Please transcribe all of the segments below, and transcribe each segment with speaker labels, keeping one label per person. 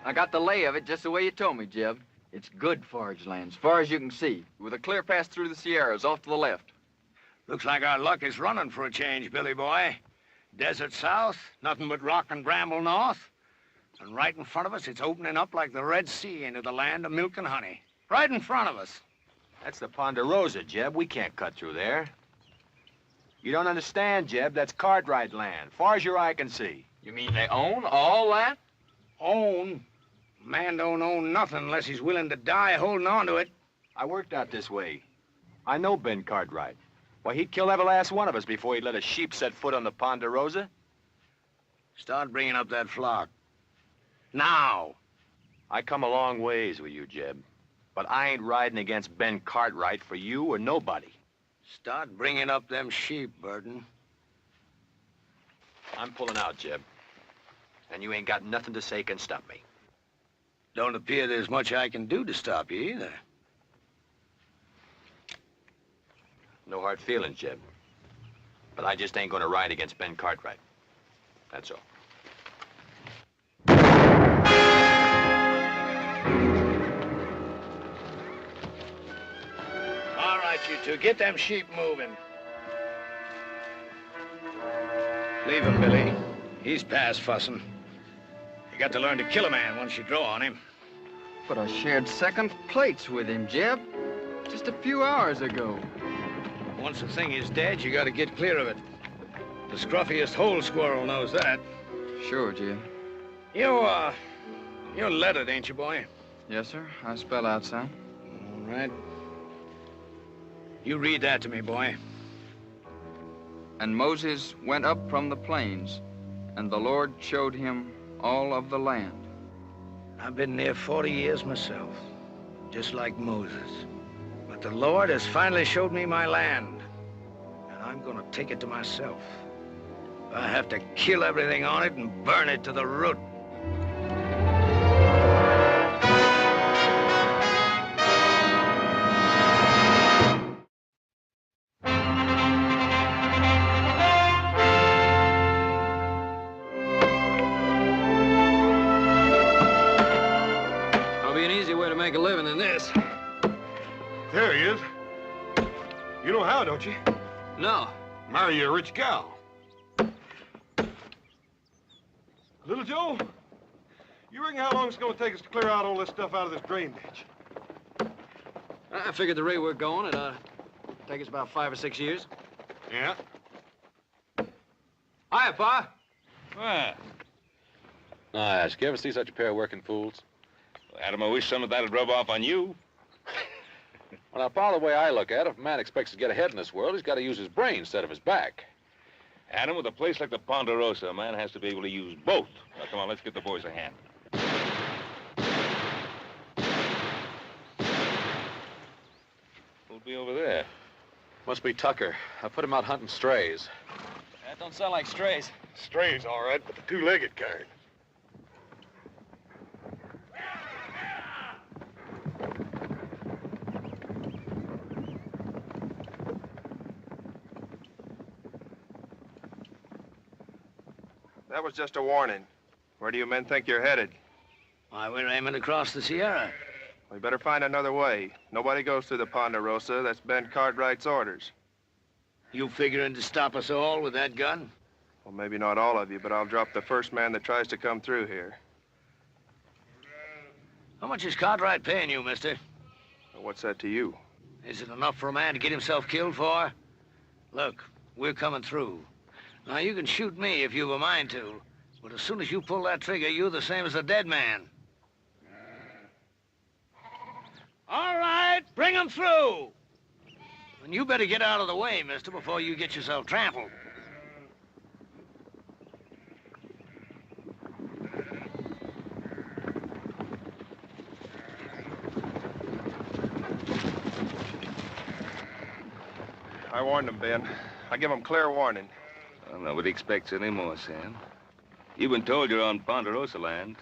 Speaker 1: I got the lay of it just the way you told me, Jeb. It's good forage land, as far as you can see, with a clear pass through the Sierras off to the left.
Speaker 2: Looks like our luck is running for a change, Billy boy. Desert south, nothing but rock and bramble north. And right in front of us, it's opening up like the Red Sea into the land of milk and honey. Right in front of us.
Speaker 3: That's the Ponderosa, Jeb. We can't cut through there. You don't understand, Jeb. That's Cartwright land, far as your eye can see.
Speaker 1: You mean they own all that?
Speaker 2: Own? Man don't own nothing unless he's willing to die holding on to it.
Speaker 3: I worked out this way. I know Ben Cartwright. Why, he'd kill every last one of us before he'd let a sheep set foot on the Ponderosa.
Speaker 2: Start bringing up that flock. Now.
Speaker 3: I come a long ways with you, Jeb. But I ain't riding against Ben Cartwright for you or nobody.
Speaker 2: Start bringing up them sheep, Burton.
Speaker 3: I'm pulling out, Jeb. And you ain't got nothing to say can stop me.
Speaker 2: Don't appear there's much I can do to stop you either.
Speaker 3: No hard feelings, Jeb. But I just ain't gonna ride against Ben Cartwright. That's all.
Speaker 2: All right, you two, get them sheep moving. Leave him, Billy. He's past fussing. You got to learn to kill a man once you draw on him.
Speaker 1: But I shared second plates with him, Jeb, just a few hours ago.
Speaker 2: Once a thing is dead, you got to get clear of it. The scruffiest hole squirrel knows that.
Speaker 1: Sure, Jeb.
Speaker 2: You're lettered, ain't you, boy?
Speaker 1: Yes, sir. I spell out some.
Speaker 2: All right. You read that to me, boy.
Speaker 1: And Moses went up from the plains, and the Lord showed him all of the land.
Speaker 2: I've been near 40 years myself, just like Moses. But the Lord has finally showed me my land, and I'm gonna take it to myself. I have to kill everything on it and burn it to the root. Make a living in this.
Speaker 4: There he is. You know how, don't you?
Speaker 2: No.
Speaker 4: Marry a rich gal. Little Joe, you reckon how long it's going to take us to clear out all this stuff out of this drain ditch?
Speaker 5: I figured the rate we're going, it'd take us about 5 or 6 years.
Speaker 4: Yeah.
Speaker 5: Hiya, Pa.
Speaker 6: Ah. Nice. You ever see such a pair of working fools? Adam, I wish some of that'd rub off on you. Well, now, Pa, the way I look at it, if a man expects to get ahead in this world, he's got to use his brain instead of his back. Adam, with a place like the Ponderosa, a man has to be able to use both. Now, come on, let's give the boys a hand. Who'll be over there?
Speaker 5: Must be Tucker. I put him out hunting strays.
Speaker 1: That don't sound like strays.
Speaker 4: Strays, all right, but the two-legged kind.
Speaker 7: That was just a warning. Where do you men think you're headed?
Speaker 2: Why, we're aiming across the Sierra.
Speaker 7: We better find another way. Nobody goes through the Ponderosa. That's Ben Cartwright's orders.
Speaker 2: You figuring to stop us all with that gun?
Speaker 7: Well, maybe not all of you, but I'll drop the first man that tries to come through here.
Speaker 2: How much is Cartwright paying you, mister?
Speaker 7: Well, what's that to you?
Speaker 2: Is it enough for a man to get himself killed for? Look, we're coming through. Now, you can shoot me if you've a mind to, but as soon as you pull that trigger, you're the same as a dead man. All right, bring him through. And you better get out of the way, mister, before you get yourself trampled.
Speaker 7: I warned him, Ben. I give him clear warning.
Speaker 6: Well, nobody expects any more, Sam. You've been told you're on Ponderosa land.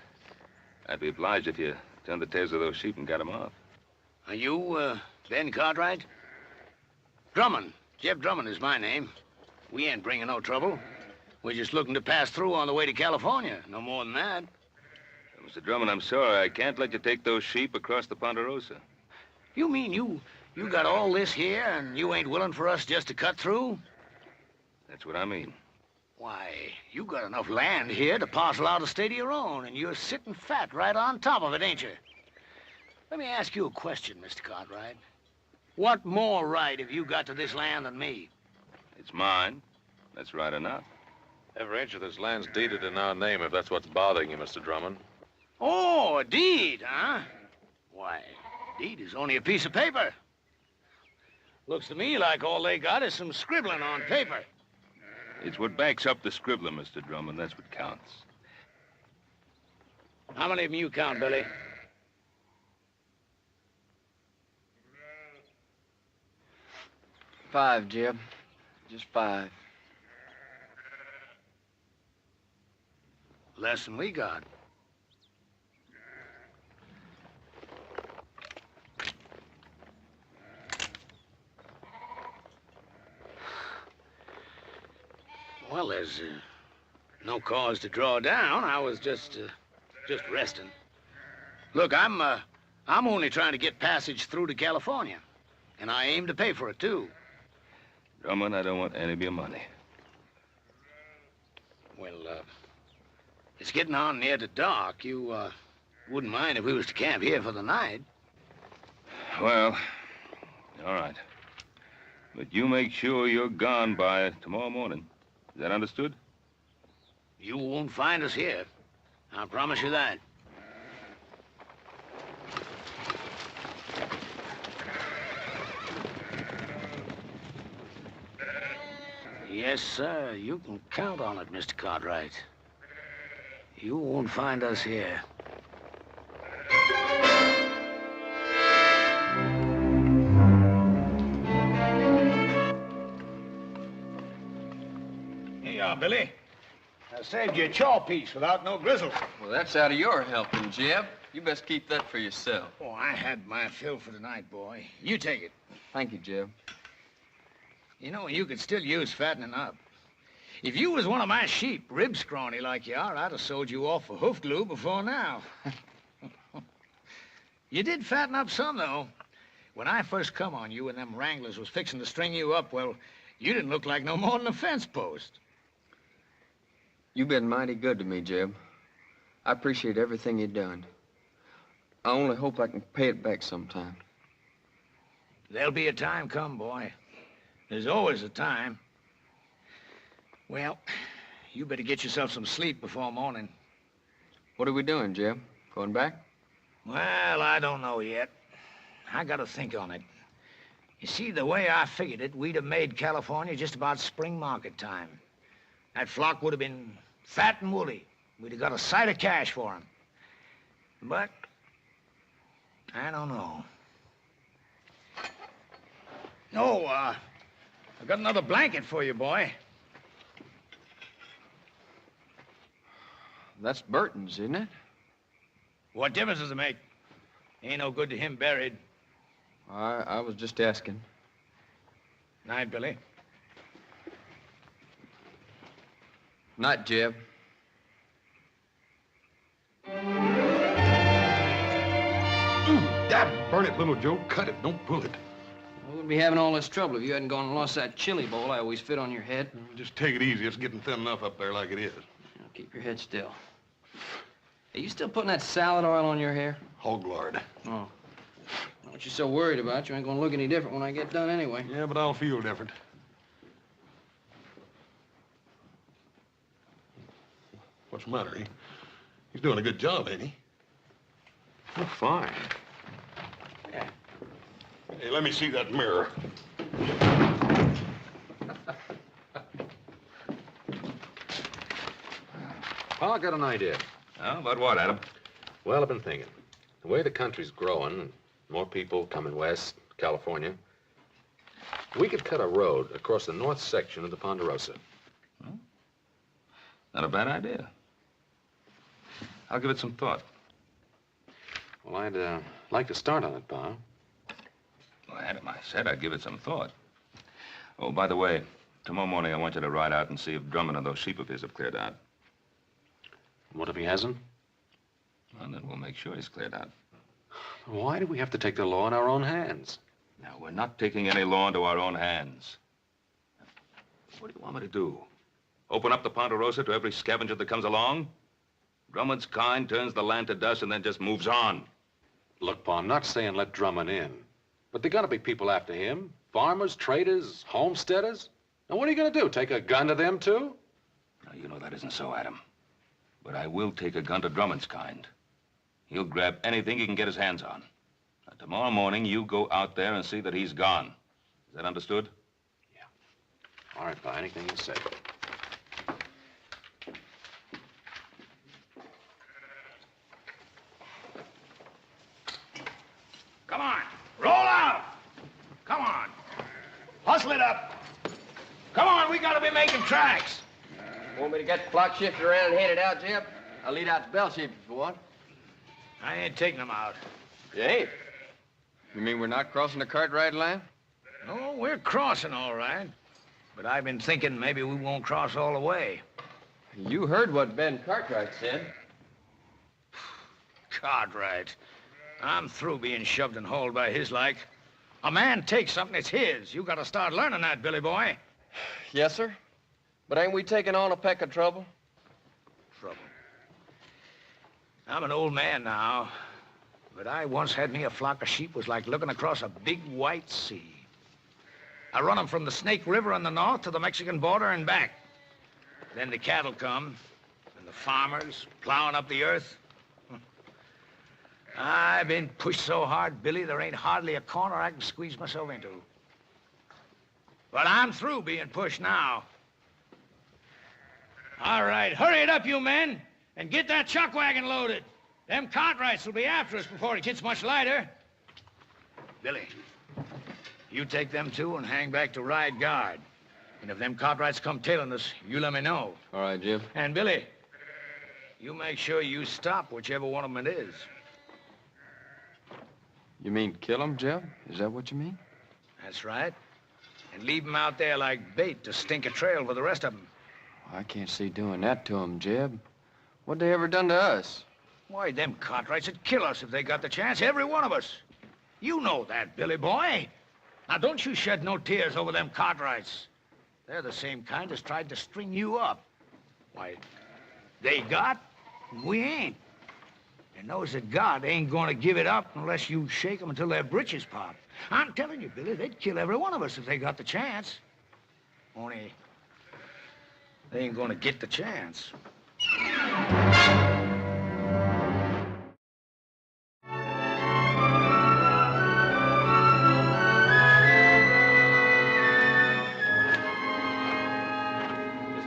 Speaker 6: I'd be obliged if you turned the tails of those sheep and got them off.
Speaker 2: Are you, Ben Cartwright? Drummond. Jeb Drummond is my name. We ain't bringing no trouble. We're just looking to pass through on the way to California. No more than that.
Speaker 6: Mr. Drummond, I'm sorry. I can't let you take those sheep across the Ponderosa.
Speaker 2: You mean you got all this here and you ain't willing for us just to cut through?
Speaker 6: That's what I mean.
Speaker 2: Why, you got enough land here to parcel out a state of your own, and you're sitting fat right on top of it, ain't you? Let me ask you a question, Mr. Cartwright. What more right have you got to this land than me?
Speaker 6: It's mine. That's right enough.
Speaker 8: Every inch of this land's deeded in our name, if that's what's bothering you, Mr. Drummond.
Speaker 2: Oh, a deed, huh? Why, deed is only a piece of paper. Looks to me like all they got is some scribbling on paper.
Speaker 6: It's what backs up the scribbler, Mr. Drummond. That's what counts.
Speaker 2: How many of them you count, Billy?
Speaker 1: Five, Jeb. Just 5.
Speaker 2: Less than we got. Well, there's no cause to draw down. I was just resting. Look, I'm only trying to get passage through to California, and I aim to pay for it too.
Speaker 6: Drummond, I don't want any of your money.
Speaker 2: Well, it's getting on near to dark. You wouldn't mind if we was to camp here for the night?
Speaker 6: Well, all right. But you make sure you're gone by tomorrow morning. Is that understood?
Speaker 2: You won't find us here. I promise you that. Yes, sir. You can count on it, Mr. Cartwright. You won't find us here. Here you are, Billy. I saved you a chaw piece without no grizzle.
Speaker 1: Well, that's out of your helping, Jeb. You best keep that for yourself.
Speaker 2: Oh, I had my fill for tonight, boy. You take it.
Speaker 1: Thank you, Jeb.
Speaker 2: You know, you could still use fattening up. If you was one of my sheep, rib scrawny like you are, I'd have sold you off for hoof glue before now. You did fatten up some, though. When I first come on you and them wranglers was fixing to string you up, well, you didn't look like no more than a fence post.
Speaker 1: You've been mighty good to me, Jeb. I appreciate everything you've done. I only hope I can pay it back sometime.
Speaker 2: There'll be a time come, boy. There's always a time. Well, you better get yourself some sleep before morning.
Speaker 1: What are we doing, Jeb? Going back?
Speaker 2: Well, I don't know yet. I gotta think on it. You see, the way I figured it, we'd have made California just about spring market time. That flock would have been fat and woolly. We'd have got a sight of cash for 'em. But I don't know. Oh, I got another blanket for you, boy.
Speaker 1: That's Burton's, isn't it?
Speaker 2: What difference does it make? Ain't no good to him buried.
Speaker 1: I was just asking.
Speaker 2: Night, Billy.
Speaker 1: Night, Jeb.
Speaker 4: Dad, burn it, little Joe. Cut it, don't pull it.
Speaker 5: We wouldn't be having all this trouble if you hadn't gone and lost that chili bowl I always fit on your head.
Speaker 4: Just take it easy. It's getting thin enough up there like it is.
Speaker 5: Now, keep your head still. Are you still putting that salad oil on your hair?
Speaker 4: Hog lard.
Speaker 5: Oh. What you so worried about? You ain't gonna look any different when I get done anyway.
Speaker 4: Yeah, but I'll feel different. What's the matter? He's doing a good job, ain't he?
Speaker 8: Oh, fine.
Speaker 2: Yeah.
Speaker 4: Hey, let me see that mirror.
Speaker 8: Well, I got an idea.
Speaker 6: Oh, about what, Adam?
Speaker 8: Well, I've been thinking. The way the country's growing, more people coming west, California, we could cut a road across the north section of the Ponderosa.
Speaker 6: Well, not a bad idea. I'll give it some thought.
Speaker 8: Well, I'd like to start on it, Pa.
Speaker 6: Well, Adam, I said I'd give it some thought. Oh, by the way, tomorrow morning I want you to ride out and see if Drummond and those sheep of his have cleared out.
Speaker 8: What if he hasn't?
Speaker 6: Well, then we'll make sure he's cleared out.
Speaker 8: Why do we have to take the law in our own hands?
Speaker 6: Now, we're not taking any law into our own hands. What do you want me to do? Open up the Ponderosa to every scavenger that comes along? Drummond's kind turns the land to dust and then just moves on.
Speaker 8: Look, Pa, I'm not saying let Drummond in. But there gotta be people after him. Farmers, traders, homesteaders. Now, what are you gonna do? Take a gun to them, too?
Speaker 6: Now, you know that isn't so, Adam. But I will take a gun to Drummond's kind. He'll grab anything he can get his hands on. Now, tomorrow morning, you go out there and see that he's gone. Is that understood?
Speaker 8: All right, Pa, anything you say.
Speaker 2: Come on, roll out! Come on, hustle it up! Come on, we gotta be making tracks!
Speaker 1: Want me to get the flock shifted around and hand it out, Jeb? I'll lead out the bell sheep if you want.
Speaker 2: I ain't taking them out.
Speaker 1: You ain't? You mean we're not crossing the Cartwright line?
Speaker 2: No, we're crossing all right. But I've been thinking maybe we won't cross all the way.
Speaker 1: You heard what Ben Cartwright said.
Speaker 2: Cartwright. I'm through being shoved and hauled by his like. A man takes something, it's his. You gotta start learning that, Billy boy.
Speaker 1: Yes, sir. But ain't we taking on a peck of trouble?
Speaker 2: Trouble. I'm an old man now, but I once had me a flock of sheep was like looking across a big white sea. I run them from the Snake River in the north to the Mexican border and back. Then the cattle come, and the farmers plowing up the earth. I've been pushed so hard, Billy, there ain't hardly a corner I can squeeze myself into. But I'm through being pushed now. All right, hurry it up, you men, and get that chuck wagon loaded. Them Cartwrights will be after us before it gets much lighter. Billy, you take them two and hang back to ride guard. And if them Cartwrights come tailing us, you let me know.
Speaker 1: All right, Jim.
Speaker 2: And Billy, you make sure you stop whichever one of them it is.
Speaker 1: You mean kill him, Jeb? Is that what you mean?
Speaker 2: That's right. And leave them out there like bait to stink a trail for the rest of them.
Speaker 1: I can't see doing that to him, Jeb. What'd they ever done to us?
Speaker 2: Why, them Cartwrights would kill us if they got the chance, every one of us. You know that, Billy boy. Now, don't you shed no tears over them Cartwrights. They're the same kind that's tried to string you up. Why, they got, and we ain't. And those that got ain't gonna give it up unless you shake them until their britches pop. I'm telling you, Billy, they'd kill every one of us if they got the chance. Only, they ain't gonna get the chance.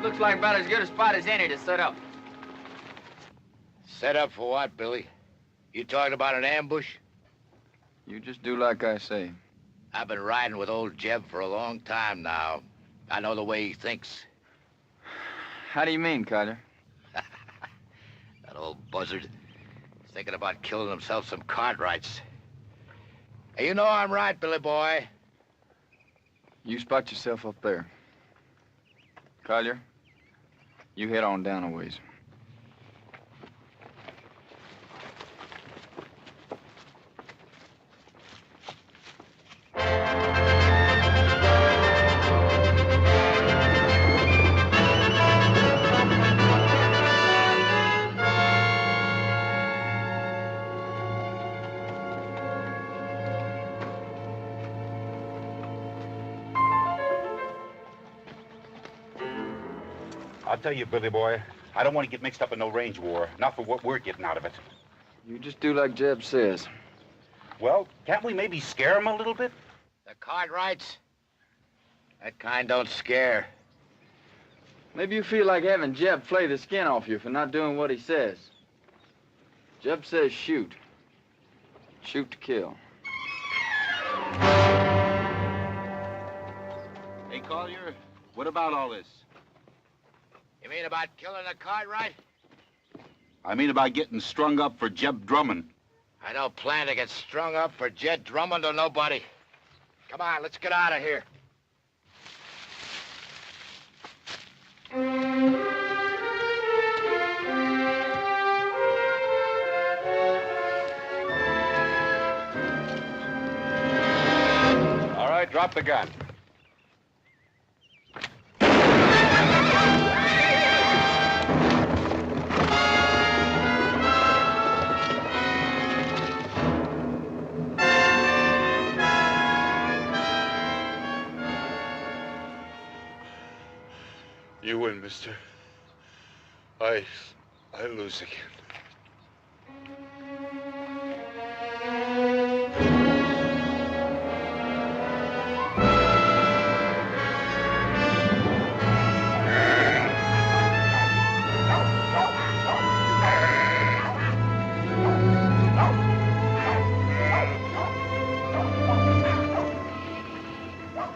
Speaker 1: Looks like about as good a spot as any to set up.
Speaker 9: Set up for what, Billy? You talking about an ambush?
Speaker 1: You just do like I say.
Speaker 9: I've been riding with old Jeb for a long time now. I know the way he thinks.
Speaker 1: How do you mean, Carter?
Speaker 9: That old buzzard. He's thinking about killing himself some Cartwrights. Hey, you know I'm right, Billy boy.
Speaker 1: You spot yourself up there. Collier, you head on down a ways.
Speaker 10: I'll tell you, Billy boy, I don't want to get mixed up in no range war. Not for what we're getting out of it.
Speaker 1: You just do like Jeb says.
Speaker 10: Well, can't we maybe scare him a little bit?
Speaker 9: The Cartwrights? That kind don't scare.
Speaker 1: Maybe you feel like having Jeb flay the skin off you for not doing what he says. Jeb says shoot. Shoot to kill.
Speaker 10: Hey, Collier, what about all this?
Speaker 9: You mean about killing the Cartwright?
Speaker 10: I mean about getting strung up for Jeb Drummond.
Speaker 9: I don't plan to get strung up for Jed Drummond or nobody. Come on, let's get out of here.
Speaker 3: Drop the gun.
Speaker 11: You win, mister. I lose again.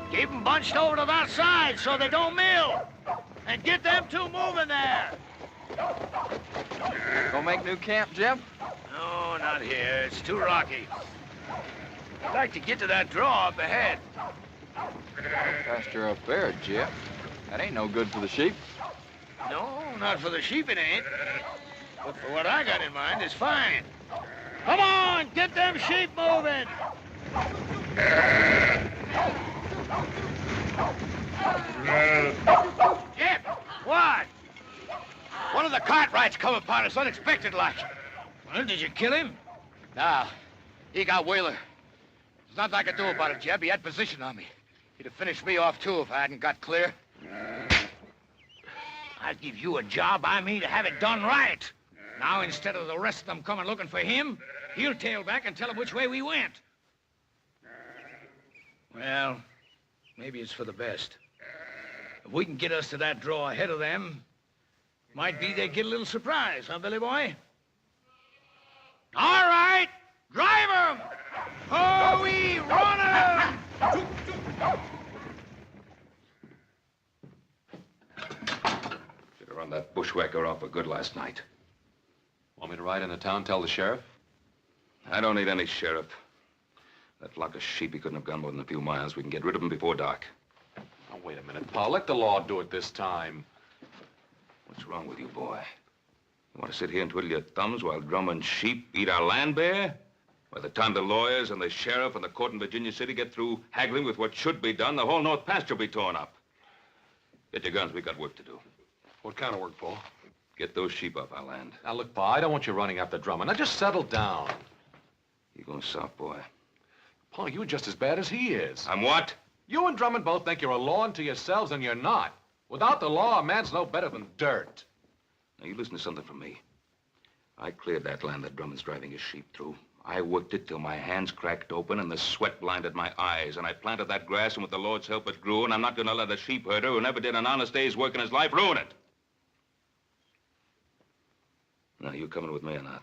Speaker 2: Keep them bunched over to that side so they don't mill. And get them two moving there.
Speaker 1: Gonna make new camp, Jeb?
Speaker 2: No, not here. It's too rocky. I'd like to get to that draw up ahead.
Speaker 1: Pasture up there, Jeb. That ain't no good for the sheep.
Speaker 2: No, not for the sheep it ain't. But for what I got in mind, it's fine. Come on, get them sheep moving.
Speaker 9: Jeb!
Speaker 2: What?
Speaker 9: One of the Cartwrights come upon us unexpected like.
Speaker 2: Well, did you kill him?
Speaker 9: Nah, he got Wheeler. There's nothing I could do about it, Jeb. He had position on me. He'd have finished me off, too, if I hadn't got clear.
Speaker 2: I'd give you a job, I mean, to have it done right. Now, instead of the rest of them coming looking for him, he'll tail back and tell them which way we went. Well, maybe it's for the best. If we can get us to that draw ahead of them, might be they get a little surprise, huh, Billy Boy? All right, drive 'em! Oh, we run 'em!
Speaker 8: Should have run that bushwhacker off for good last night. Want me to ride into town, tell the sheriff? I don't need any sheriff. That flock of sheep, he couldn't have gone more than a few miles. We can get rid of them before dark.
Speaker 6: Now, wait a minute, Pa. Let the law do it this time.
Speaker 8: What's wrong with you, boy? You want to sit here and twiddle your thumbs while drumming sheep eat our land bare? By the time the lawyers and the sheriff and the court in Virginia City get through haggling with what should be done, the whole North Pasture will be torn up. Get your guns. We've got work to do.
Speaker 6: What kind of work, Pa?
Speaker 8: Get those sheep off our land.
Speaker 6: Now, look, Pa, I don't want you running after Drummond. Now, just settle down.
Speaker 8: You going soft, boy?
Speaker 6: Pa, you're just as bad as he is.
Speaker 8: I'm what?
Speaker 6: You and Drummond both think you're a law unto yourselves, and you're not. Without the law, a man's no better than dirt.
Speaker 8: Now, you listen to something from me. I cleared that land that Drummond's driving his sheep through. I worked it till my hands cracked open and the sweat blinded my eyes. And I planted that grass, and with the Lord's help, it grew. And I'm not going to let a sheep herder who never did an honest day's work in his life ruin it. Now, you coming with me or not?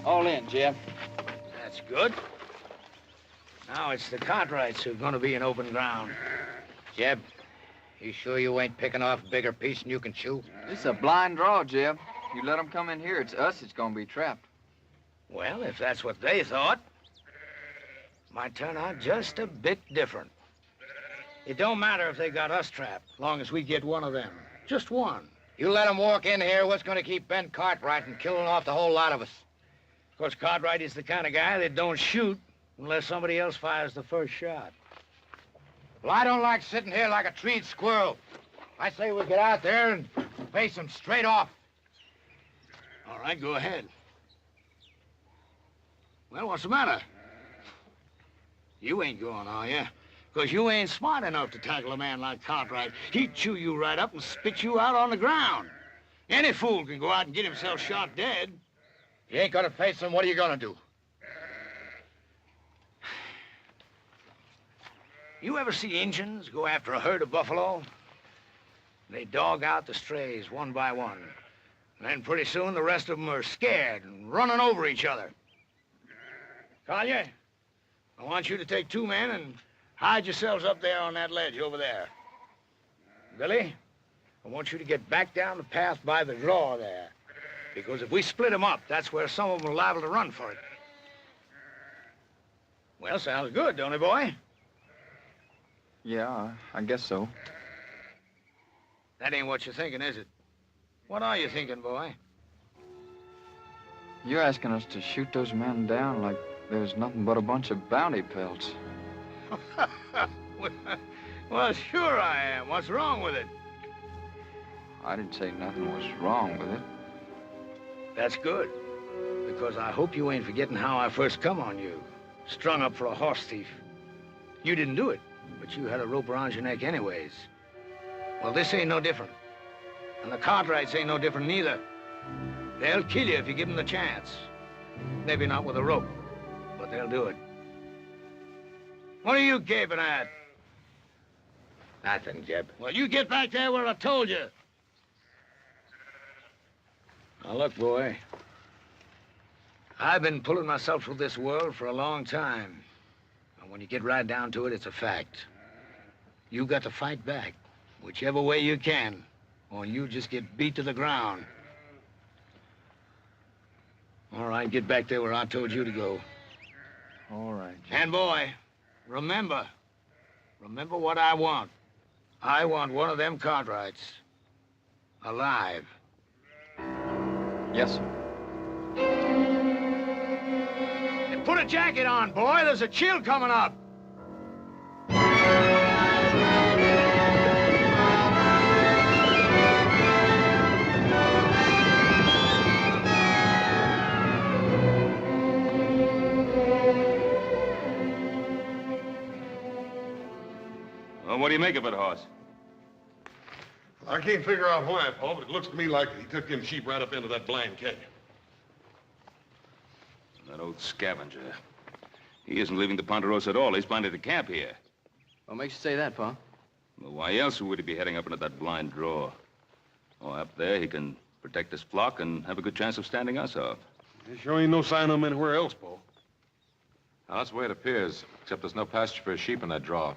Speaker 1: All in, Jeb.
Speaker 2: That's good. Now it's the Cartwrights who are going to be in open ground.
Speaker 9: Jeb, you sure you ain't picking off a bigger piece than you can chew?
Speaker 1: It's a blind draw, Jeb. You let them come in here, it's us that's gonna be trapped.
Speaker 2: Well, if that's what they thought, might turn out just a bit different. It don't matter if they got us trapped, long as we get one of them. Just one.
Speaker 9: You let them walk in here, what's going to keep Ben Cartwright from killing off the whole lot of us?
Speaker 2: Of course, Cartwright is the kind of guy that don't shoot unless somebody else fires the first shot.
Speaker 9: Well, I don't like sitting here like a treed squirrel. I say we get out there and face them straight off.
Speaker 2: All right, go ahead. Well, what's the matter? You ain't going, are you? Because you ain't smart enough to tackle a man like Cartwright. He'd chew you right up and spit you out on the ground. Any fool can go out and get himself shot dead.
Speaker 9: You ain't gonna face them, what are you gonna do?
Speaker 2: You ever see Injuns go after a herd of buffalo? They dog out the strays one by one. And then pretty soon the rest of them are scared and running over each other. Collier, I want you to take 2 men and hide yourselves up there on that ledge over there. Billy, I want you to get back down the path by the draw there. Because if we split them up, that's where some of them are liable to run for it. Well, sounds good, don't it, boy?
Speaker 1: Yeah, I guess so.
Speaker 2: That ain't what you're thinking, is it? What are you thinking, boy?
Speaker 1: You're asking us to shoot those men down like there's nothing but a bunch of bounty pelts.
Speaker 2: Well, sure I am. What's wrong with it?
Speaker 1: I didn't say nothing was wrong with it.
Speaker 2: That's good. Because I hope you ain't forgetting how I first come on you. Strung up for a horse thief. You didn't do it, but you had a rope around your neck anyways. Well, this ain't no different. And the Cartwrights ain't no different neither. They'll kill you if you give them the chance. Maybe not with a rope, but they'll do it. What are you gaping at?
Speaker 9: Nothing, Jeb.
Speaker 2: Well, you get back there where I told you. Now, look, boy. I've been pulling myself through this world for a long time. And when you get right down to it, it's a fact. You got to fight back, whichever way you can, or you just get beat to the ground. All right, get back there where I told you to go.
Speaker 1: All right, Jeb.
Speaker 2: And, boy, remember what I want. I want one of them Cartwrights alive.
Speaker 1: Yes, sir.
Speaker 2: And put a jacket on, boy. There's a chill coming up.
Speaker 8: Well, what do you make of it, Hoss?
Speaker 4: I can't figure out why, Paul, but it looks to me like he took them sheep right up into that blind canyon.
Speaker 8: That old scavenger. He isn't leaving the Ponderosa at all. He's planning to camp here.
Speaker 5: What makes you say that, Pa?
Speaker 8: Well, why else would he be heading up into that blind draw? Oh, up there, he can protect his flock and have a good chance of standing us off.
Speaker 4: There sure ain't no sign of him anywhere else, Paul.
Speaker 6: Now, that's the way it appears, except there's no pasture for his sheep in that draw.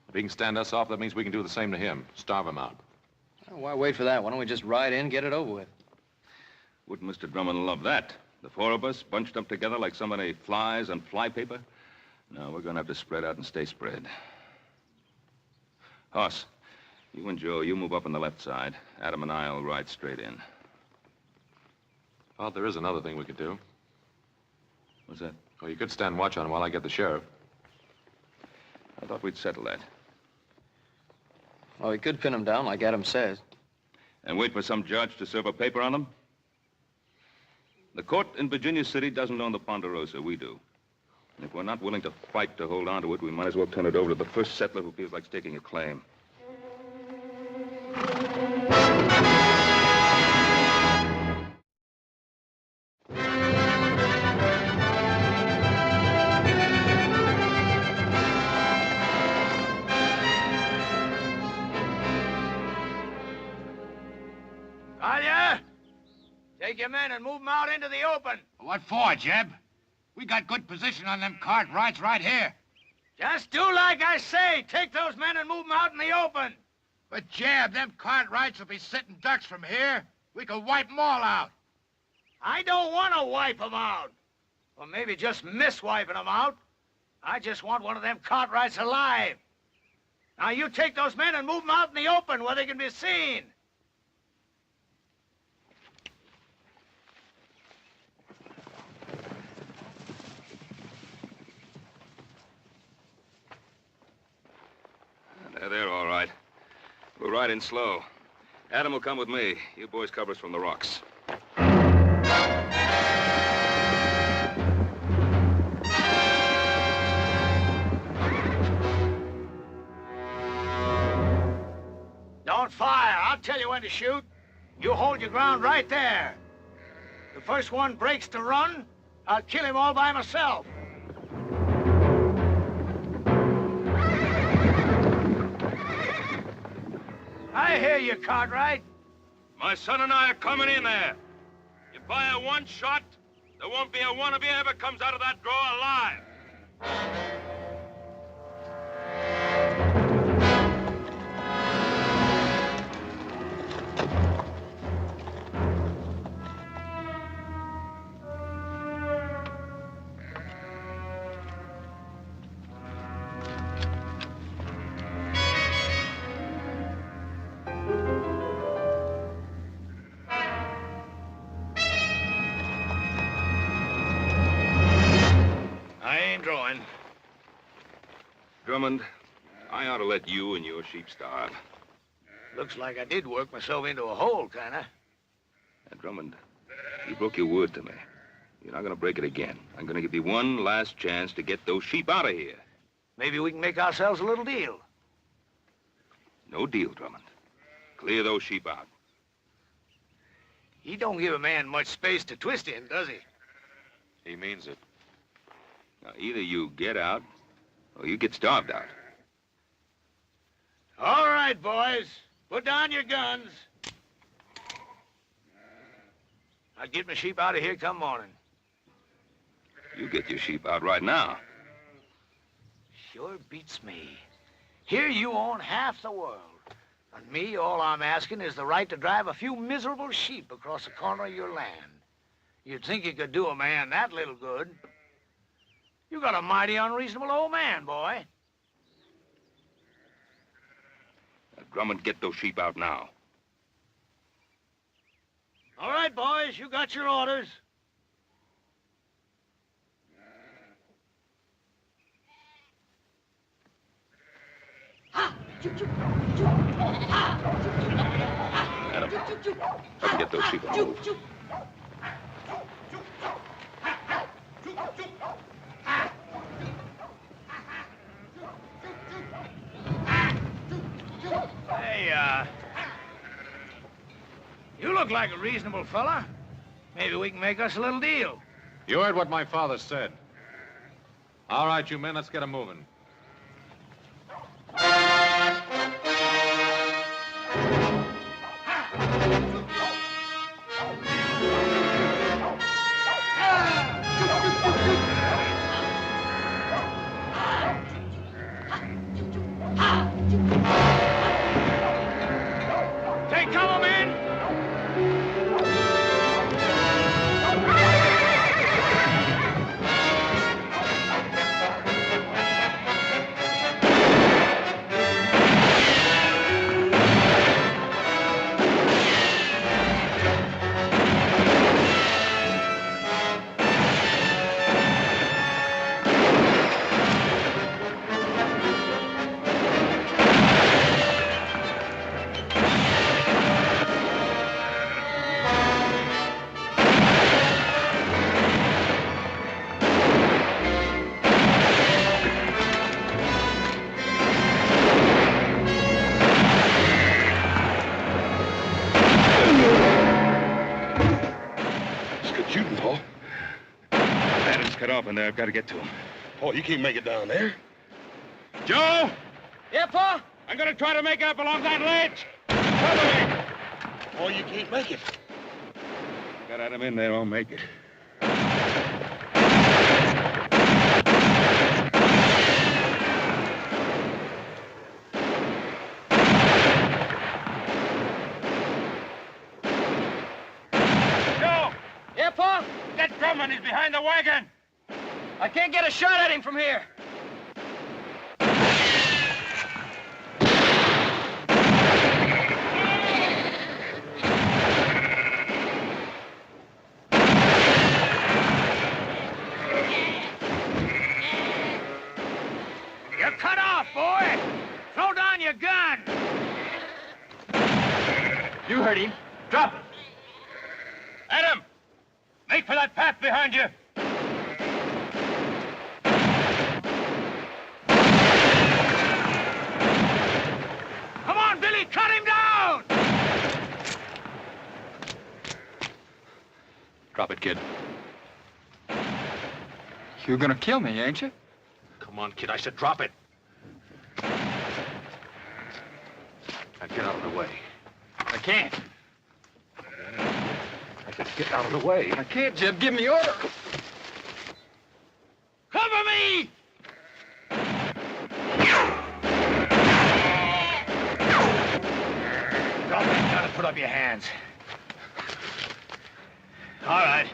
Speaker 6: If he can stand us off, that means we can do the same to him. Starve him out.
Speaker 5: Well, why wait for that? Why don't we just ride in, get it over with?
Speaker 8: Wouldn't Mr. Drummond love that? The 4 of us bunched up together like so many flies on flypaper? No, we're gonna have to spread out and stay spread. Hoss, you and Joe, you move up on the left side. Adam and I'll ride straight in.
Speaker 6: Well, there is another thing we could do.
Speaker 8: What's that?
Speaker 6: Well, you could stand watch on him while I get the sheriff.
Speaker 8: I thought we'd settle that.
Speaker 5: Well, we could pin him down, like Adam says.
Speaker 8: And wait for some judge to serve a paper on him? The court in Virginia City doesn't own the Ponderosa. We do. And if we're not willing to fight to hold on to it, we might as well turn it over to the first settler who feels like staking a claim.
Speaker 2: Talia, take your men and move them out into the open.
Speaker 9: What for, Jeb? We got good position on them Cartwrights right here.
Speaker 2: Just do like I say. Take those men and move them out in the open.
Speaker 9: But, Jeb, them Cartwrights will be sitting ducks from here. We could wipe them all out.
Speaker 2: I don't want to wipe them out. Or maybe just miss wiping them out. I just want one of them Cartwrights alive. Now, you take those men and move them out in the open where they can be seen.
Speaker 8: They're all right. We'll ride in slow. Adam will come with me. You boys cover us from the rocks.
Speaker 2: Don't fire. I'll tell you when to shoot. You hold your ground right there. The first one breaks to run, I'll kill him all by myself. I hear you, Cartwright.
Speaker 8: My son and I are coming in there. You fire one shot, there won't be a one of you ever comes out of that draw alive.
Speaker 2: I ain't drawing.
Speaker 8: Drummond, I ought to let you and your sheep starve.
Speaker 2: Looks like I did work myself into a hole, kinda.
Speaker 8: And Drummond, you broke your word to me. You're not gonna break it again. I'm gonna give you one last chance to get those sheep out of here.
Speaker 2: Maybe we can make ourselves a little deal.
Speaker 8: No deal, Drummond. Clear those sheep out.
Speaker 2: He don't give a man much space to twist in, does he?
Speaker 6: He means it.
Speaker 8: Now, either you get out, or you get starved out.
Speaker 2: All right, boys. Put down your guns. I'll get my sheep out of here come morning.
Speaker 8: You get your sheep out right now.
Speaker 2: Sure beats me. Here you own half the world. And me, all I'm asking is the right to drive a few miserable sheep across the corner of your land. You'd think you could do a man that little good. You got a mighty unreasonable old man, boy.
Speaker 8: Now, Drummond, get those sheep out now.
Speaker 2: All right, boys, you got your orders.
Speaker 8: Adam, help me get those sheep on the move.
Speaker 2: Hey, you look like a reasonable fella. Maybe we can make us a little deal.
Speaker 6: You heard what my father said. All right, you men, let's get 'em moving.
Speaker 2: Take cover, men!
Speaker 11: Shooting, Paul.
Speaker 8: Adam's cut off in there. I've got to get to him.
Speaker 11: Paul, you can't make it down there.
Speaker 8: Joe!
Speaker 2: Yeah, Pa?
Speaker 8: I'm going to try to make up along that ledge. Cover me!
Speaker 11: Paul, you can't make it.
Speaker 8: Got Adam in there, I'll make it.
Speaker 2: Joe! Yeah, Pa?
Speaker 8: That Drummond is behind the wagon!
Speaker 2: I can't get a shot at him from here. You're cut off, boy! Throw down your gun!
Speaker 1: You heard him. Drop it.
Speaker 8: Adam! Make for that path behind you!
Speaker 2: Come on, Billy, cut him down!
Speaker 6: Drop it, kid.
Speaker 1: You're gonna kill me, ain't you?
Speaker 6: Come on, kid. I said drop it. Now get out of the way.
Speaker 1: I can't.
Speaker 6: I said get out of the way.
Speaker 1: I can't, Jeb. Give me order.
Speaker 2: Cover me! hands. All right.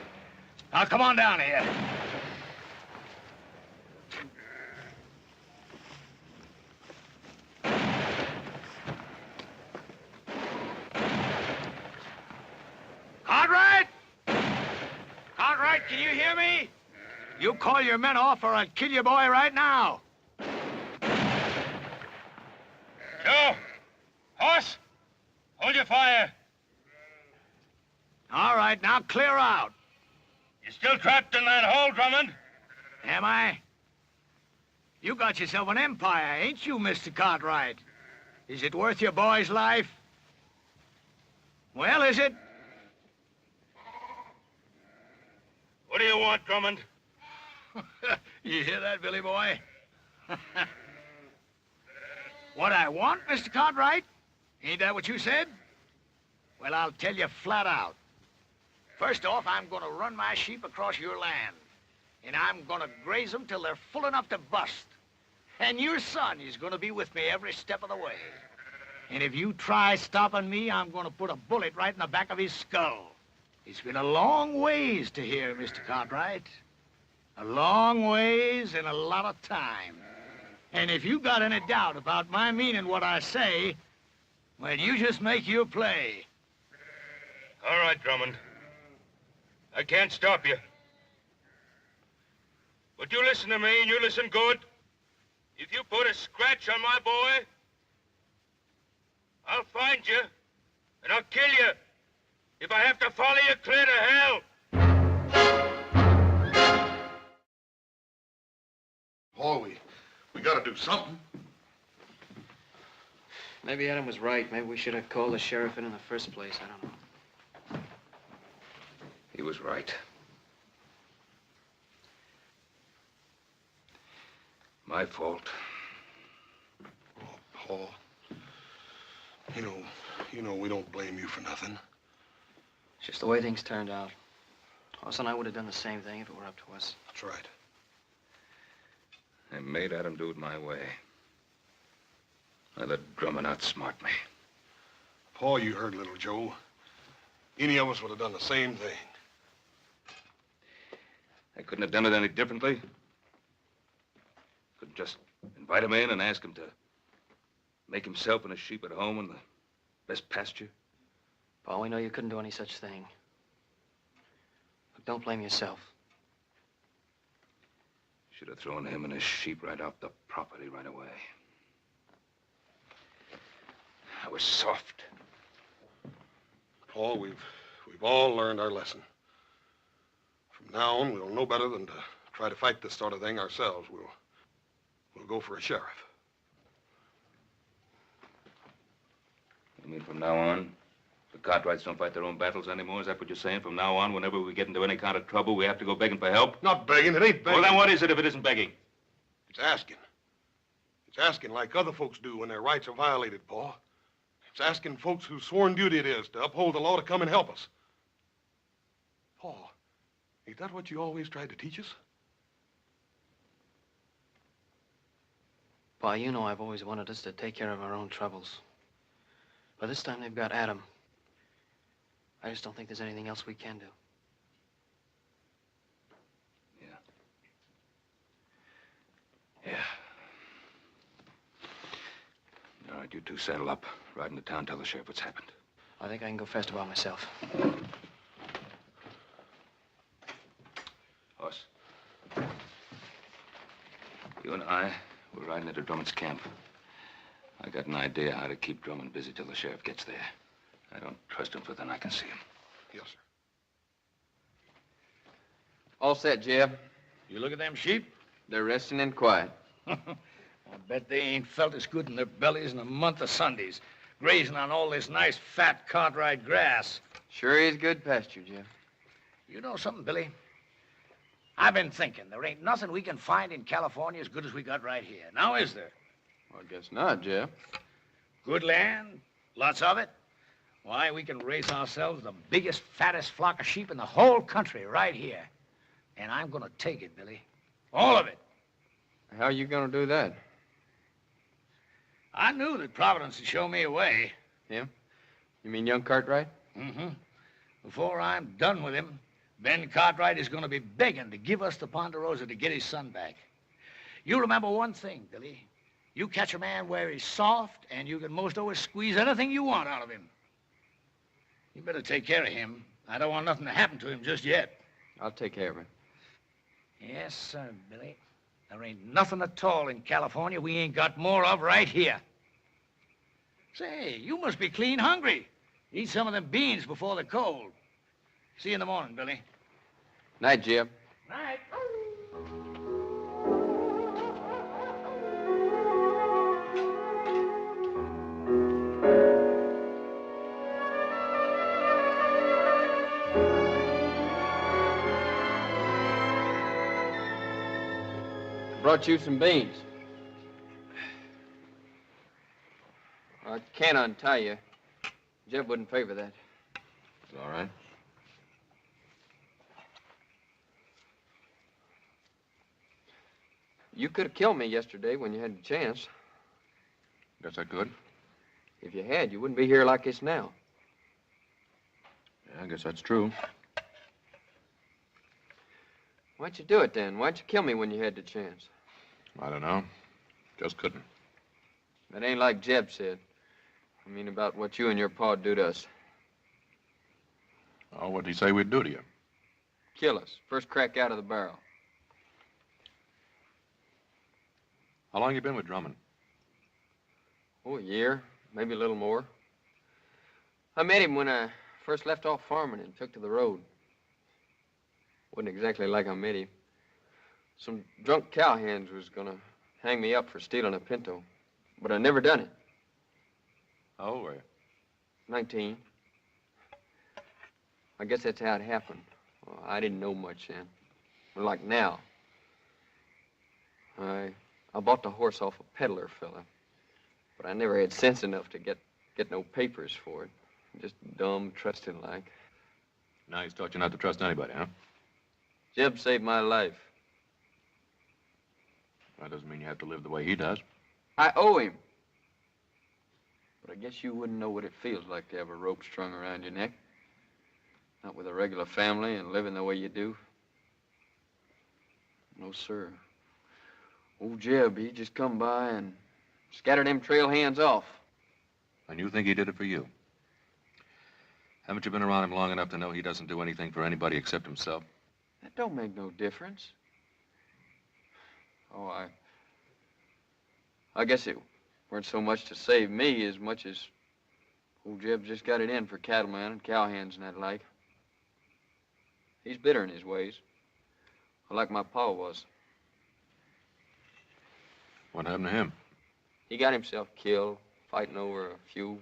Speaker 2: Now, come on down here. Cartwright! Cartwright, can you hear me? You call your men off or I'll kill your boy right now.
Speaker 8: Joe! Horse! Hold your fire.
Speaker 2: All right, now clear out.
Speaker 8: You're still trapped in that hole, Drummond.
Speaker 2: Am I? You got yourself an empire, ain't you, Mr. Cartwright? Is it worth your boy's life? Well, is it?
Speaker 8: What do you want, Drummond?
Speaker 2: You hear that, Billy boy? What I want, Mr. Cartwright? Ain't that what you said? Well, I'll tell you flat out. First off, I'm gonna run my sheep across your land. And I'm gonna graze them till they're full enough to bust. And your son is gonna be with me every step of the way. And if you try stopping me, I'm gonna put a bullet right in the back of his skull. It's been a long ways to here, Mr. Cartwright. A long ways and a lot of time. And if you got any doubt about my meaning what I say, well, you just make your play.
Speaker 8: All right, Drummond. I can't stop you. But you listen to me, and you listen good. If you put a scratch on my boy, I'll find you, and I'll kill you. If I have to follow you clear to hell.
Speaker 11: Paul, we gotta do something.
Speaker 5: Maybe Adam was right. Maybe we should have called the sheriff in the first place. I don't know.
Speaker 8: He was right. My fault.
Speaker 11: Oh, Paul. You know we don't blame you for nothing.
Speaker 5: It's just the way things turned out. Hoss and I would have done the same thing if it were up to us.
Speaker 11: That's right.
Speaker 8: I made Adam do it my way. I let Drummond outsmart me.
Speaker 11: Paul, you heard little Joe. Any of us would have done the same thing.
Speaker 8: I couldn't have done it any differently. Couldn't just invite him in and ask him to make himself and his sheep at home in the best pasture.
Speaker 5: Paul, we know you couldn't do any such thing. Look, don't blame yourself.
Speaker 8: Should have thrown him and his sheep right off the property right away. I was soft.
Speaker 11: Paul, we've all learned our lesson. From now on, we'll know better than to try to fight this sort of thing ourselves. We'll go for a sheriff.
Speaker 8: You mean from now on, the Cartwrights don't fight their own battles anymore? Is that what you're saying? From now on, whenever we get into any kind of trouble, we have to go begging for help?
Speaker 11: Not begging. It ain't begging.
Speaker 8: Well, then what is it if it isn't begging?
Speaker 11: It's asking. It's asking like other folks do when their rights are violated, Paul. It's asking folks whose sworn duty it is to uphold the law to come and help us. Paul, ain't that what you always tried to teach us?
Speaker 5: Paul, you know I've always wanted us to take care of our own troubles. But this time they've got Adam. I just don't think there's anything else we can do.
Speaker 8: Yeah. All right, you two saddle up. Ride into town, tell the sheriff what's happened.
Speaker 5: I think I can go faster by myself.
Speaker 8: Hoss. You and I, we're riding into Drummond's camp. I got an idea how to keep Drummond busy till the sheriff gets there. I don't trust him, for then I can see him.
Speaker 11: Yes, sir.
Speaker 1: All set, Jeb.
Speaker 2: You look at them sheep?
Speaker 1: They're resting in quiet.
Speaker 2: I bet they ain't felt as good in their bellies in a month of Sundays, grazing on all this nice, fat Cartwright grass.
Speaker 1: Sure is good pasture, Jeb.
Speaker 2: You know something, Billy? I've been thinking there ain't nothing we can find in California as good as we got right here. Now, is there?
Speaker 1: Well, I guess not, Jeb.
Speaker 2: Good land, lots of it. Why, we can raise ourselves the biggest, fattest flock of sheep in the whole country right here. And I'm gonna take it, Billy. All of it.
Speaker 1: How are you gonna do that?
Speaker 2: I knew that Providence would show me a way.
Speaker 1: Him? You mean young Cartwright?
Speaker 2: Mm-hmm. Before I'm done with him, Ben Cartwright is going to be begging to give us the Ponderosa to get his son back. You remember one thing, Billy. You catch a man where he's soft, and you can most always squeeze anything you want out of him. You better take care of him. I don't want nothing to happen to him just yet.
Speaker 1: I'll take care of him.
Speaker 2: Yes, sir, Billy. There ain't nothing at all in California we ain't got more of right here. Say, you must be clean hungry. Eat some of them beans before the cold. See you in the morning, Billy.
Speaker 1: Night, Jeb.
Speaker 2: Night.
Speaker 1: Brought you some beans. I can't untie you. Jeb wouldn't favor that.
Speaker 6: It's all right.
Speaker 1: You could have killed me yesterday when you had the chance.
Speaker 6: Guess I could.
Speaker 1: If you had, you wouldn't be here like this now.
Speaker 6: Yeah, I guess that's true.
Speaker 1: Why'd you do it then? Why'd you kill me when you had the chance?
Speaker 6: I don't know. Just couldn't.
Speaker 1: That ain't like Jeb said. I mean about what you and your pa do to us.
Speaker 6: Oh, what'd he say we'd do to you?
Speaker 1: Kill us. First crack out of the barrel.
Speaker 6: How long you been with Drummond?
Speaker 1: Oh, a year. Maybe a little more. I met him when I first left off farming and took to the road. Wasn't exactly like I met him. Some drunk cowhands was gonna hang me up for stealing a pinto. But I never done it.
Speaker 6: How old were you?
Speaker 1: 19. I guess that's how it happened. Well, I didn't know much then. But like now. I bought the horse off a peddler fella. But I never had sense enough to get no papers for it. Just dumb, trusting like.
Speaker 6: Now he's taught you not to trust anybody, huh?
Speaker 1: Jeb saved my life.
Speaker 6: That doesn't mean you have to live the way he does.
Speaker 1: I owe him. But I guess you wouldn't know what it feels like to have a rope strung around your neck. Not with a regular family and living the way you do. No, sir. Old Jeb, he just come by and scattered them trail hands off.
Speaker 6: And you think he did it for you? Haven't you been around him long enough to know he doesn't do anything for anybody except himself?
Speaker 1: That don't make no difference. Oh, I guess it weren't so much to save me as much as old Jeb just got it in for cattlemen and cowhands and that like. He's bitter in his ways, like my pa was.
Speaker 6: What happened to him?
Speaker 1: He got himself killed fighting over a few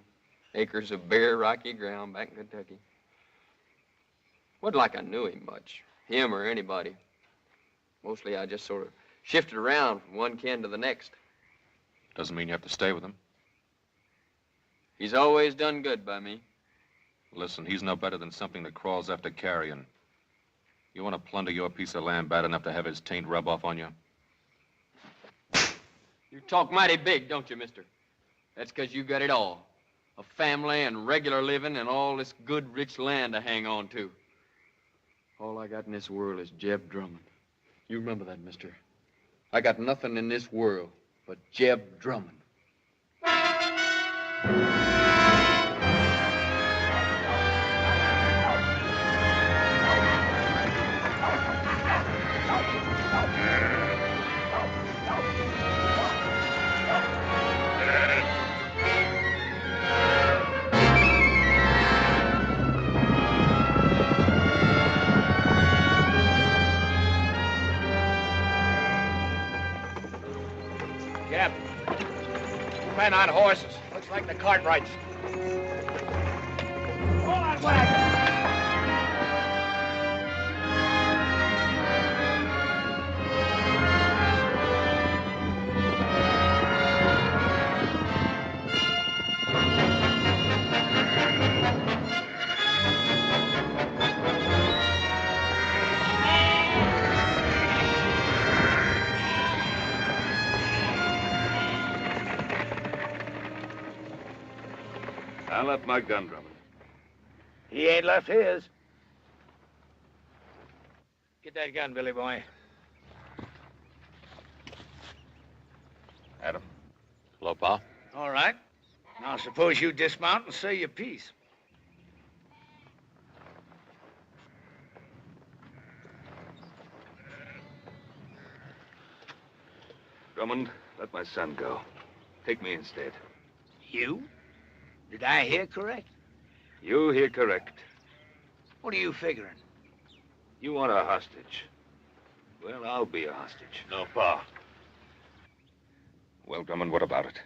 Speaker 1: acres of bare, rocky ground back in Kentucky. Wasn't like I knew him much, him or anybody. Mostly I just sort of shifted around from one kin to the next.
Speaker 6: Doesn't mean you have to stay with him.
Speaker 1: He's always done good by me.
Speaker 6: Listen, he's no better than something that crawls after carrion. You want to plunder your piece of land bad enough to have his taint rub off on you?
Speaker 1: You talk mighty big, don't you, mister? That's 'cause you got it all. A family and regular living and all this good, rich land to hang on to. All I got in this world is Jeb Drummond. You remember that, mister. I got nothing in this world but Jeb Drummond.
Speaker 2: Jeb, two men on horses. Looks like the Cartwrights. Hold on, wagon!
Speaker 8: I left my gun, Drummond.
Speaker 2: He ain't left his. Get that gun, Billy boy.
Speaker 8: Adam.
Speaker 6: Hello, Pa.
Speaker 2: All right. Now suppose you dismount and say your piece.
Speaker 8: Drummond, let my son go. Take me instead.
Speaker 2: You? Did I hear correct?
Speaker 8: You hear correct.
Speaker 2: What are you figuring?
Speaker 8: You want a hostage. Well, I'll be a hostage.
Speaker 6: No, Pa.
Speaker 8: Well, Drummond, what about it?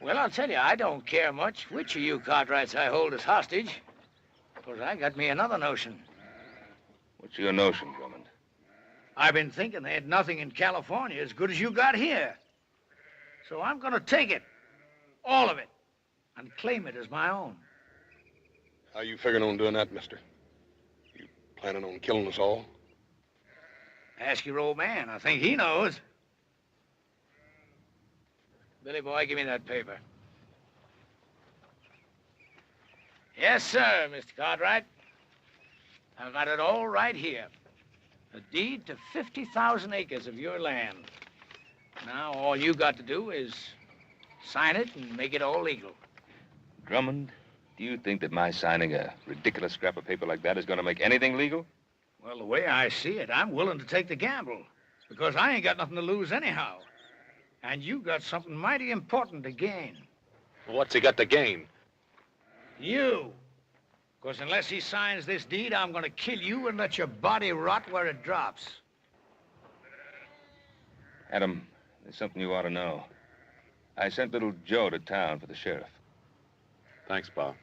Speaker 2: Well, I'll tell you, I don't care much which of you Cartwrights I hold as hostage. Because I got me another notion.
Speaker 8: What's your notion, Drummond?
Speaker 2: I've been thinking they had nothing in California as good as you got here. So I'm going to take it. All of it. And claim it as my own.
Speaker 11: How you figuring on doing that, mister? You planning on killing us all?
Speaker 2: Ask your old man. I think he knows. Billy boy, give me that paper. Yes, sir, Mr. Cartwright. I've got it all right here. A deed to 50,000 acres of your land. Now, all you got to do is sign it and make it all legal.
Speaker 8: Drummond, do you think that my signing a ridiculous scrap of paper like that is going to make anything legal?
Speaker 2: Well, the way I see it, I'm willing to take the gamble. Because I ain't got nothing to lose anyhow. And you got something mighty important to gain.
Speaker 6: What's he got to gain?
Speaker 2: You. Because unless he signs this deed, I'm going to kill you and let your body rot where it drops.
Speaker 8: Adam, there's something you ought to know. I sent little Joe to town for the sheriff.
Speaker 6: Thanks, Pa.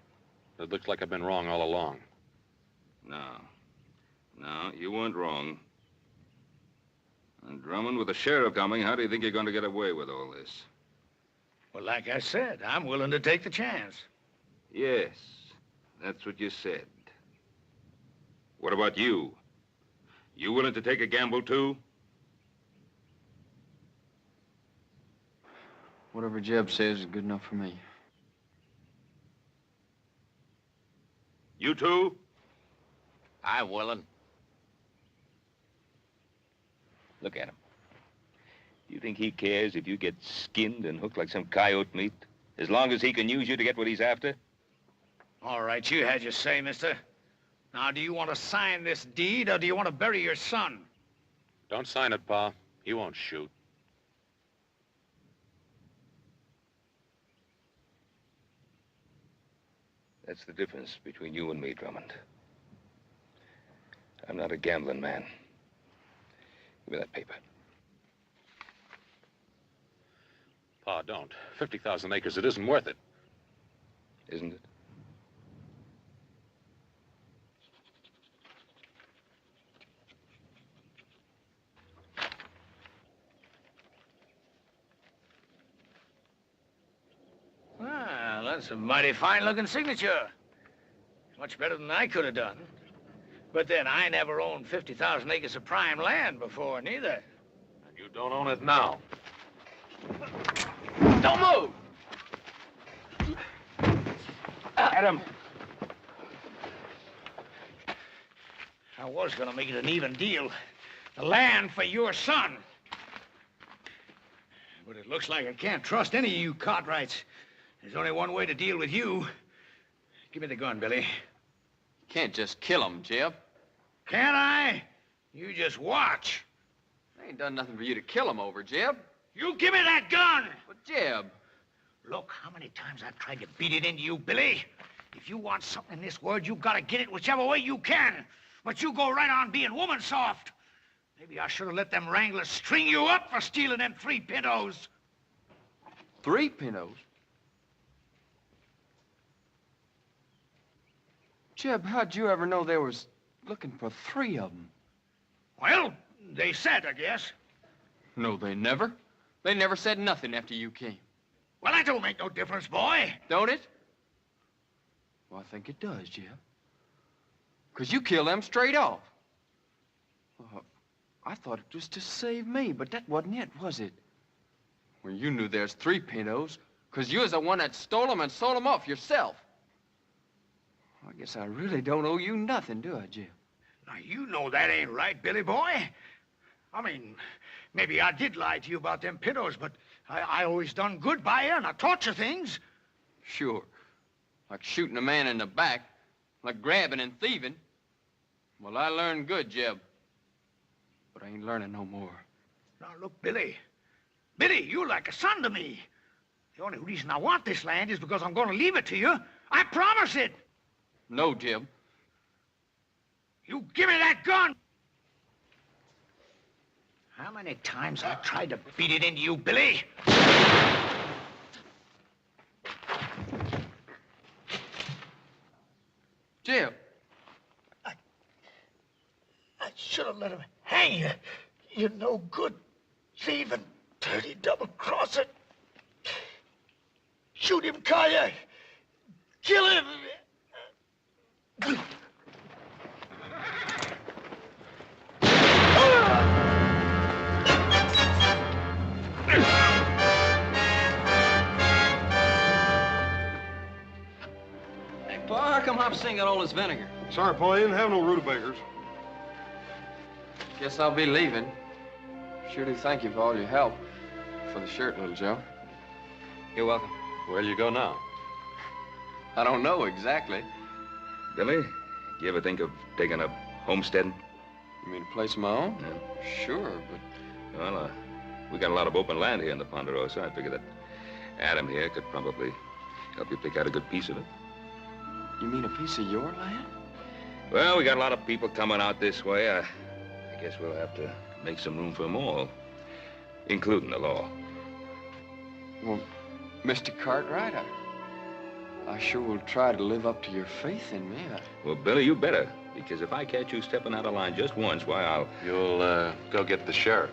Speaker 6: It looks like I've been wrong all along.
Speaker 8: No, you weren't wrong. And Drummond, with the sheriff coming, how do you think you're going to get away with all this?
Speaker 2: Well, like I said, I'm willing to take the chance.
Speaker 8: Yes, that's what you said. What about you? You willing to take a gamble, too?
Speaker 1: Whatever Jeb says is good enough for me.
Speaker 8: You too?
Speaker 9: I'm willing.
Speaker 8: Look at him. Do you think he cares if you get skinned and hooked like some coyote meat? As long as he can use you to get what he's after?
Speaker 2: All right, you had your say, mister. Now, do you want to sign this deed, or do you want to bury your son?
Speaker 6: Don't sign it, Pa. He won't shoot.
Speaker 8: That's the difference between you and me, Drummond. I'm not a gambling man. Give me that paper.
Speaker 6: Pa, don't. 50,000 acres, it isn't worth it.
Speaker 8: Isn't it?
Speaker 2: Well, that's a mighty fine-looking signature. Much better than I could have done. But then, I never owned 50,000 acres of prime land before, neither.
Speaker 6: And you don't own it now.
Speaker 1: Don't move!
Speaker 2: Adam. I was gonna make it an even deal. The land for your son. But it looks like I can't trust any of you Cartwrights. There's only one way to deal with you. Give me the gun, Billy.
Speaker 1: You can't just kill him, Jeb.
Speaker 2: Can't I? You just watch.
Speaker 1: I ain't done nothing for you to kill him over, Jeb.
Speaker 2: You give me that gun!
Speaker 1: But, Jeb...
Speaker 2: Look, how many times I've tried to beat it into you, Billy. If you want something in this world, you've got to get it whichever way you can. But you go right on being woman soft. Maybe I should have let them wranglers string you up for stealing them 3 pintos.
Speaker 1: 3 pintos? Jeb, how'd you ever know they was looking for 3 of them?
Speaker 2: Well, they said, I guess.
Speaker 1: No, they never. They never said nothing after you came.
Speaker 2: Well, that don't make no difference, boy.
Speaker 1: Don't it? Well, I think it does, Jeb. 'Cause you killed them straight off. I thought it was to save me, but that wasn't it, was it? Well, you knew there's 3 pintos, 'cause you was the one that stole them and sold them off yourself. I guess I really don't owe you nothing, do I, Jim?
Speaker 2: Now, you know that ain't right, Billy boy. I mean, maybe I did lie to you about them pintos, but I always done good by you, and I taught you things.
Speaker 1: Sure. Like shooting a man in the back, like grabbing and thieving. Well, I learned good, Jeb. But I ain't learning no more.
Speaker 2: Now, look, Billy. Billy, you're like a son to me. The only reason I want this land is because I'm going to leave it to you. I promise it.
Speaker 1: No, Jeb.
Speaker 2: You give me that gun! How many times I tried to beat it into you, Billy?
Speaker 1: Jeb.
Speaker 2: I should have let him hang you. You're no good thieving, dirty double-crosser. Shoot him, Kaya. Kill him.
Speaker 5: Hey, Pa, how come Hopsing got all this vinegar?
Speaker 11: Sorry, Paul, you didn't have no rutabagas.
Speaker 1: Guess I'll be leaving. Sure do thank you for all your help. For the shirt, little Joe.
Speaker 5: You're welcome.
Speaker 6: Where'll you go now?
Speaker 1: I don't know exactly.
Speaker 8: Billy, you ever think of taking up homesteading?
Speaker 1: You mean a place of my own?
Speaker 8: Yeah.
Speaker 1: Sure, but...
Speaker 8: Well, we got a lot of open land here in the Ponderosa. I figure that Adam here could probably help you pick out a good piece of it.
Speaker 1: You mean a piece of your land?
Speaker 8: Well, we got a lot of people coming out this way. I guess we'll have to make some room for them all, including the law.
Speaker 1: Well, Mr. Cartwright, I sure will try to live up to your faith in me.
Speaker 8: Well, Billy, you better, because if I catch you stepping out of line just once, why, I'll...
Speaker 6: You'll, go get the sheriff.